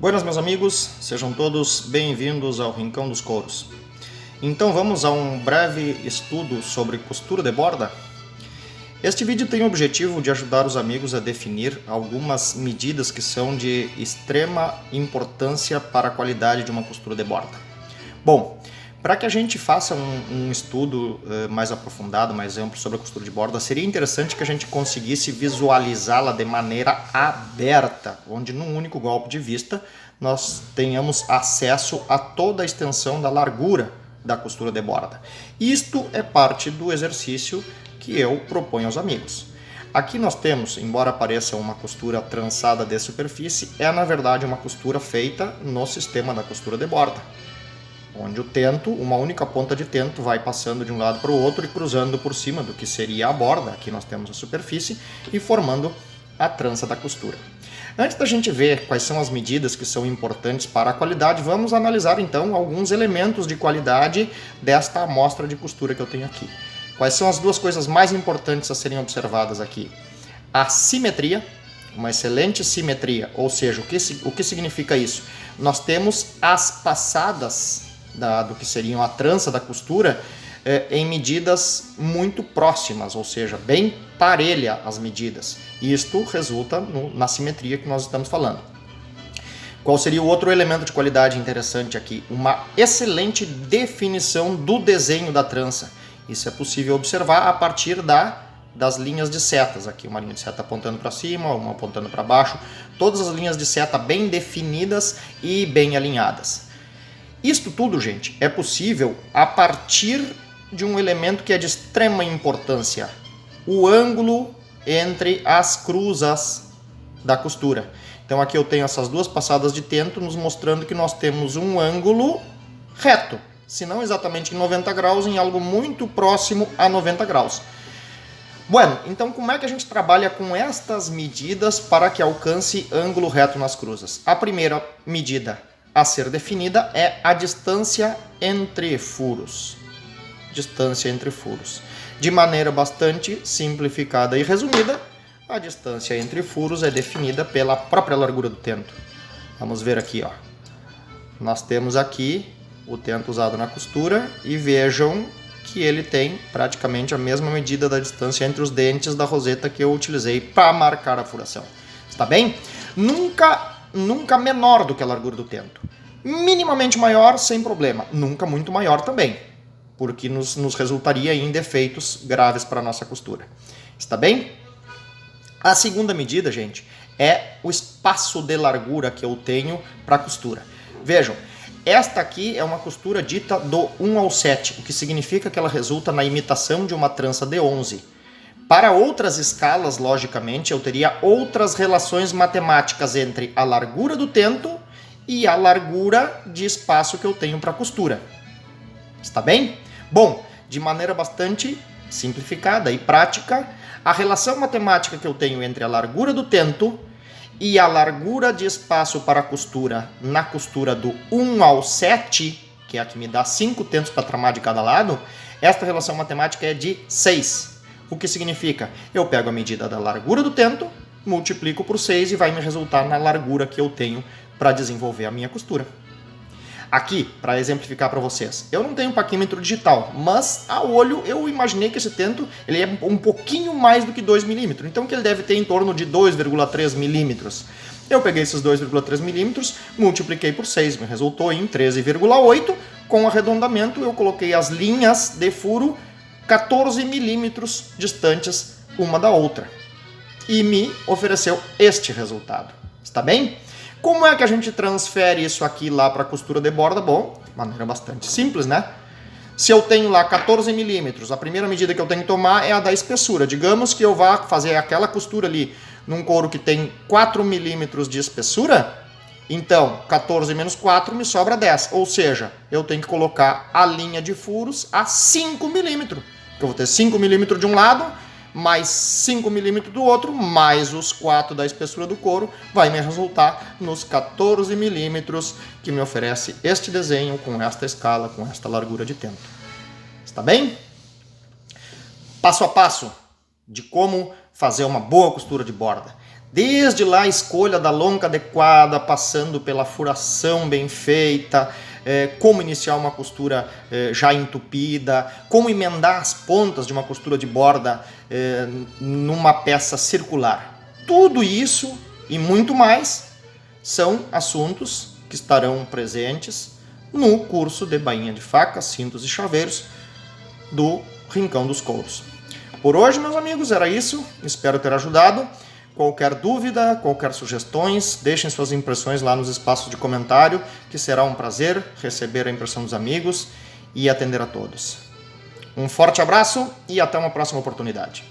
Buenas, meus amigos, sejam todos bem-vindos ao Rincão dos Couros. Então vamos a um breve estudo sobre costura de borda? Este vídeo tem o objetivo de ajudar os amigos a definir algumas medidas que são de extrema importância para a qualidade de uma costura de borda. Bom, para que a gente faça um estudo mais aprofundado, mais amplo sobre a costura de borda, seria interessante que a gente conseguisse visualizá-la de maneira aberta, onde num único golpe de vista nós tenhamos acesso a toda a extensão da largura da costura de borda. Isto é parte do exercício que eu proponho aos amigos. Aqui nós temos, embora pareça uma costura trançada de superfície, é na verdade uma costura feita no sistema da costura de borda, onde o tento, uma única ponta de tento, vai passando de um lado para o outro e cruzando por cima do que seria a borda. Aqui nós temos a superfície e formando a trança da costura. Antes da gente ver quais são as medidas que são importantes para a qualidade, vamos analisar então alguns elementos de qualidade desta amostra de costura que eu tenho aqui. Quais são as duas coisas mais importantes a serem observadas aqui? A simetria, uma excelente simetria, ou seja, o que significa isso? Nós temos as passadas do que seriam a trança da costura em medidas muito próximas, ou seja, bem parelha as medidas. E isto resulta na simetria que nós estamos falando. Qual seria o outro elemento de qualidade interessante aqui? Uma excelente definição do desenho da trança. Isso é possível observar a partir das linhas de setas. Aqui uma linha de seta apontando para cima, uma apontando para baixo. Todas as linhas de seta bem definidas e bem alinhadas. Isto tudo, gente, é possível a partir de um elemento que é de extrema importância: o ângulo entre as cruzas da costura. Então aqui eu tenho essas duas passadas de tento nos mostrando que nós temos um ângulo reto, se não exatamente em 90 graus, em algo muito próximo a 90 graus. Bueno, então como é que a gente trabalha com estas medidas para que alcance ângulo reto nas cruzas? A primeira medida a ser definida é a distância entre furos. Distância entre furos. De maneira bastante simplificada e resumida, a distância entre furos é definida pela própria largura do tento. Vamos ver aqui, ó. Nós temos aqui o tento usado na costura e vejam que ele tem praticamente a mesma medida da distância entre os dentes da roseta que eu utilizei para marcar a furação. Está bem? Nunca menor do que a largura do tento. Minimamente maior, sem problema. Nunca muito maior também, porque nos resultaria em defeitos graves para a nossa costura. Está bem? A segunda medida, gente, é o espaço de largura que eu tenho para a costura. Vejam, esta aqui é uma costura dita do 1 ao 7, o que significa que ela resulta na imitação de uma trança de 11. Para outras escalas, logicamente, eu teria outras relações matemáticas entre a largura do tento e a largura de espaço que eu tenho para a costura. Está bem? Bom, de maneira bastante simplificada e prática, a relação matemática que eu tenho entre a largura do tento e a largura de espaço para a costura na costura do 1 ao 7, que é a que me dá 5 tentos para tramar de cada lado, esta relação matemática é de 6. O que significa? Eu pego a medida da largura do tento, multiplico por 6 e vai me resultar na largura que eu tenho para desenvolver a minha costura. Aqui, para exemplificar para vocês, eu não tenho paquímetro digital, mas a olho eu imaginei que esse tento ele é um pouquinho mais do que 2 milímetros, então que ele deve ter em torno de 2,3 milímetros. Eu peguei esses 2,3 milímetros, multipliquei por 6, me resultou em 13,8. Com arredondamento eu coloquei as linhas de furo 14 milímetros distantes uma da outra. E me ofereceu este resultado. Está bem? Como é que a gente transfere isso aqui lá para a costura de borda? Bom, de maneira bastante simples, né? Se eu tenho lá 14 milímetros, a primeira medida que eu tenho que tomar é a da espessura. Digamos que eu vá fazer aquela costura ali num couro que tem 4 milímetros de espessura, então 14 menos 4 me sobra 10. Ou seja, eu tenho que colocar a linha de furos a 5 milímetros. Eu vou ter 5 milímetros de um lado, mais 5 milímetros do outro, mais os 4 da espessura do couro, vai me resultar nos 14 milímetros que me oferece este desenho com esta escala, com esta largura de tento. Está bem? Passo a passo de como fazer uma boa costura de borda. Desde lá a escolha da lonca adequada, passando pela furação bem feita, como iniciar uma costura já entupida, como emendar as pontas de uma costura de borda numa peça circular. Tudo isso e muito mais são assuntos que estarão presentes no curso de bainha de facas, cintos e chaveiros do Rincão dos Couros. Por hoje, meus amigos, era isso. Espero ter ajudado. Qualquer dúvida, qualquer sugestões, deixem suas impressões lá nos espaços de comentário, que será um prazer receber a impressão dos amigos e atender a todos. Um forte abraço e até uma próxima oportunidade.